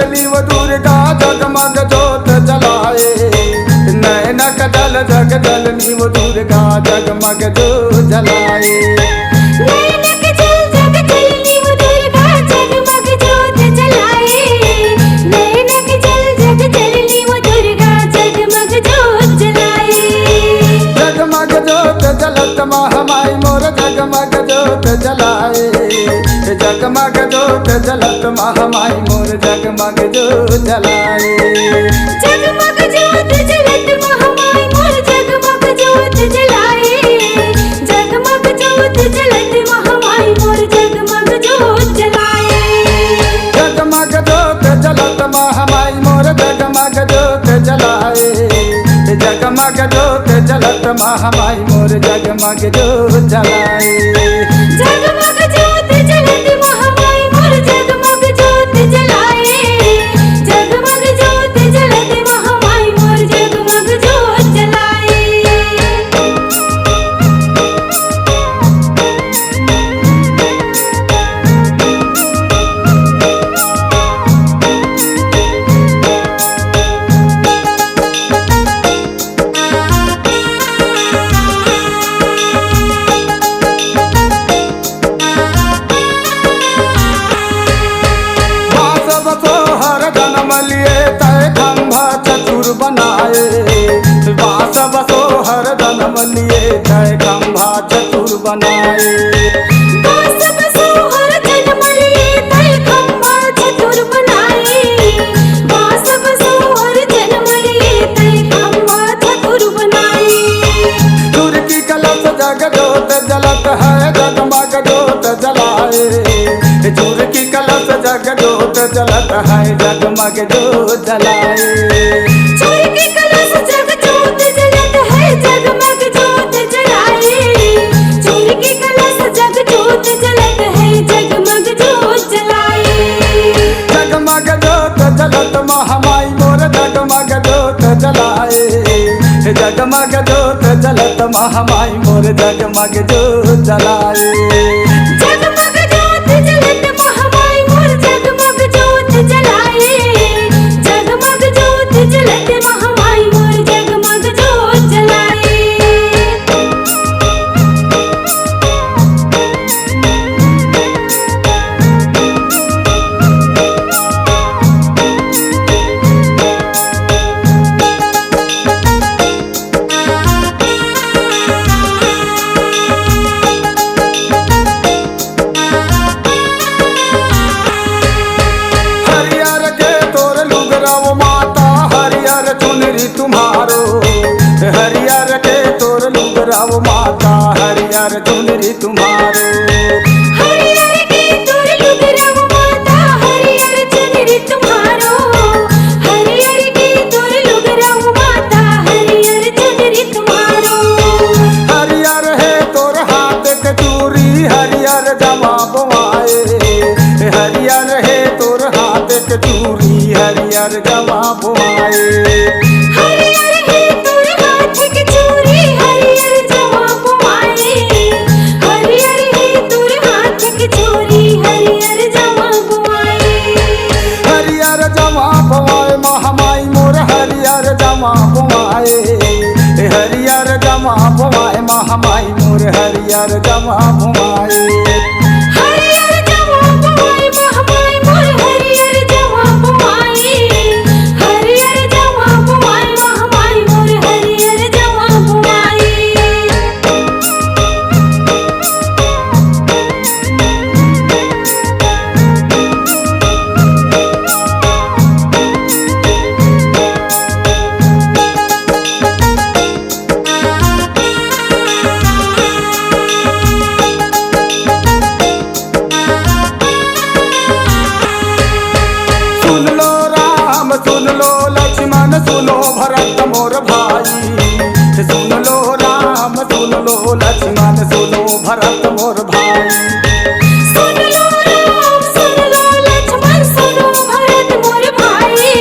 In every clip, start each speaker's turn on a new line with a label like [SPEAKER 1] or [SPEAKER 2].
[SPEAKER 1] चलनी वो दुर्गा जगमग जोत जलाए। नैनक जल जग जलनी वो दुर्गा जगमग जोत जलाए।
[SPEAKER 2] नैनक जल जग जलनी वो दुर्गा जगमग जोत जलाए। नैनक जल जग जलनी वो दुर्गा जगमग जोत जलाए।
[SPEAKER 1] जगमग जोत जलत महामाई मोर जगमग जोत जलाए। जगमग जोत जलत महामाई मोर जगमग जोत जलाए।
[SPEAKER 2] जगमग जोत जलत महामाई मोर जगमग जोत जलाए। जगमग जोत जलत महामाई मोर जगमग जोत जलाए।
[SPEAKER 1] जगमग जोत जलत महामाई मोर जगमग जोत जलाए। जगमग जोत जलत महामाई मोर जगमग जोत जलाए।
[SPEAKER 2] जगमग जोत जलत महामाई मोर जगमग जोत जलाए। जगमग जोत जलत महामाई मोर जगमग जोत जलाए।
[SPEAKER 1] बास बसो हर जन्म लिए तय खंभा चतुर बनाए।
[SPEAKER 2] बास बसो हर जन्म लिए तय खंभा चतुर बनाए। बास बसो हर जन्म लिए तय खंभा चतुर बनाए।
[SPEAKER 1] सूर्य की कलश जग जोत जलत है जगमग जोत जलाए। सूर्य की कलश जग जोत जलत है जगमग जोत जलाए।
[SPEAKER 2] सूर्य की कलश जग जोत जलत है जगमग जोत जलाए। सूर्य की कलश जग जोत जलत है जगमग जोत जलाए।
[SPEAKER 1] जगमग जोत जलत महामाई मोर जगमग जोत जलाए। जगमग जोत जलत महामाई मोर जगमग जोत जलाए।
[SPEAKER 2] जगमग जोत जलत महामाई मोर जगमग जोत जलाए। जगमग जोत जलत महामाई मोर जगमग जोत जलाए।
[SPEAKER 1] हरियर के तोर लुगराव माता हरियर चुनरी तुम्हारो। हरियर के तोर लुगराव माता हरियर चुनरी तुम्हारो।
[SPEAKER 2] हरियर के तोर लुगराव माता हरियर चुनरी तुम्हारो। हरियर के तोर लुगराव माता हरियर चुनरी तुम्हारो।
[SPEAKER 1] हरियर है तोर हाथ के चूड़ी हरियर जमा बुआए। हरियर है तोर हाथ के चूड़ी हरियर जमा बुआए।
[SPEAKER 2] हरियर है तोर हाथ के चूड़ी हरियर जमा बुआए। हरियर है तोर हाथ के चूड़ी हरियर जमा बुआए।
[SPEAKER 1] हरियर जमा बुआए महामाई मोर हरियर जमा बुआए। हरियर जमा बुआए महामाई मोर हरियर जमा बुआए।
[SPEAKER 2] हरियर जमा बुआए महामाई मोर हरियर जमा बुआए। हरियर जमा बुआए महामाई मोर हरियर जमा बुआए।
[SPEAKER 1] सुन लो राम सुन लो लक्ष्मण सुनो भरत मोर भाई। सुन लो राम सुन लो लक्ष्मण सुनो भरत मोर भाई।
[SPEAKER 2] सुन लो राम सुन लो लक्ष्मण सुनो भरत मोर भाई।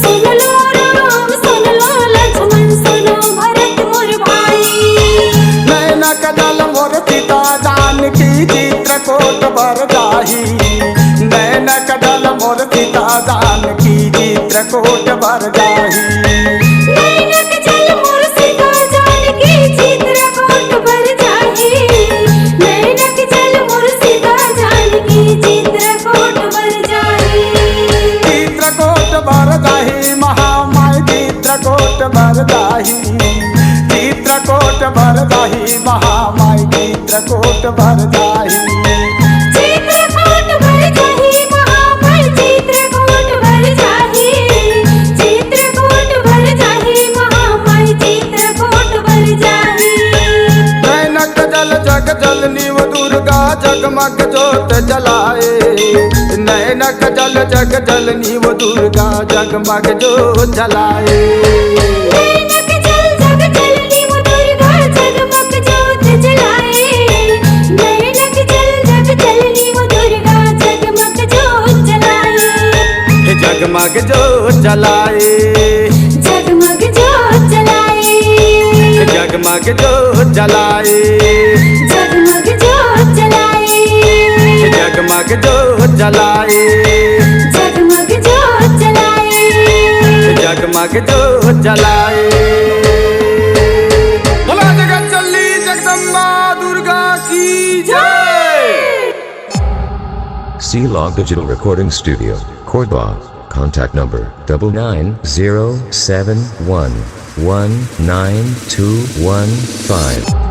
[SPEAKER 2] सुन लो राम सुन लो लक्ष्मण सुनो भरत मोर भाई।
[SPEAKER 1] नैनक जल मोर सीता जानकी चित्रकूट बर जाही। नैनक जल मोर सीता जानकी चित्रकूट बर जाही।
[SPEAKER 2] नैनक जल मोर सीता जानकी चित्रकूट बर जाही। नैनक जल मोर सीता जानकी चित्रकूट बर जाही।
[SPEAKER 1] चित्रकूट बर जाही महामाई चित्रकूट बर जाही। चित्रकूट बर जाही महामाई चित्रकूट बर जाही।
[SPEAKER 2] चित्रकूट बर जाही महामाई चित्रकूट बर जाही। चित्रकूट बर जाही महामाई चित्रकूट बर जाही।
[SPEAKER 1] नैनक जल जग जननी वो दुर्गा जगमग जोत जलाए। नैनक जल जग जननी वो दुर्गा जगमग जोत जलाए।
[SPEAKER 2] नैनक जल जग जननी वो दुर्गा जगमग जोत जलाए। नैनक जल जग जननी वो दुर्गा जगमग जोत जलाए।
[SPEAKER 1] जगमग जोत जलाए।
[SPEAKER 2] जगमग जोत जलाए।
[SPEAKER 1] जगमग जोत जलाए।
[SPEAKER 2] जगमग जोत जलाए।
[SPEAKER 1] जगमग जोत जलाए।
[SPEAKER 2] जगमग जोत जलाए।
[SPEAKER 1] जगमग जोत जलाए। भोला जगत चली जगदम्बा दुर्गा की जय।
[SPEAKER 3] C-Log Digital Recording Studio, Cordoba. Contact number 99071192115.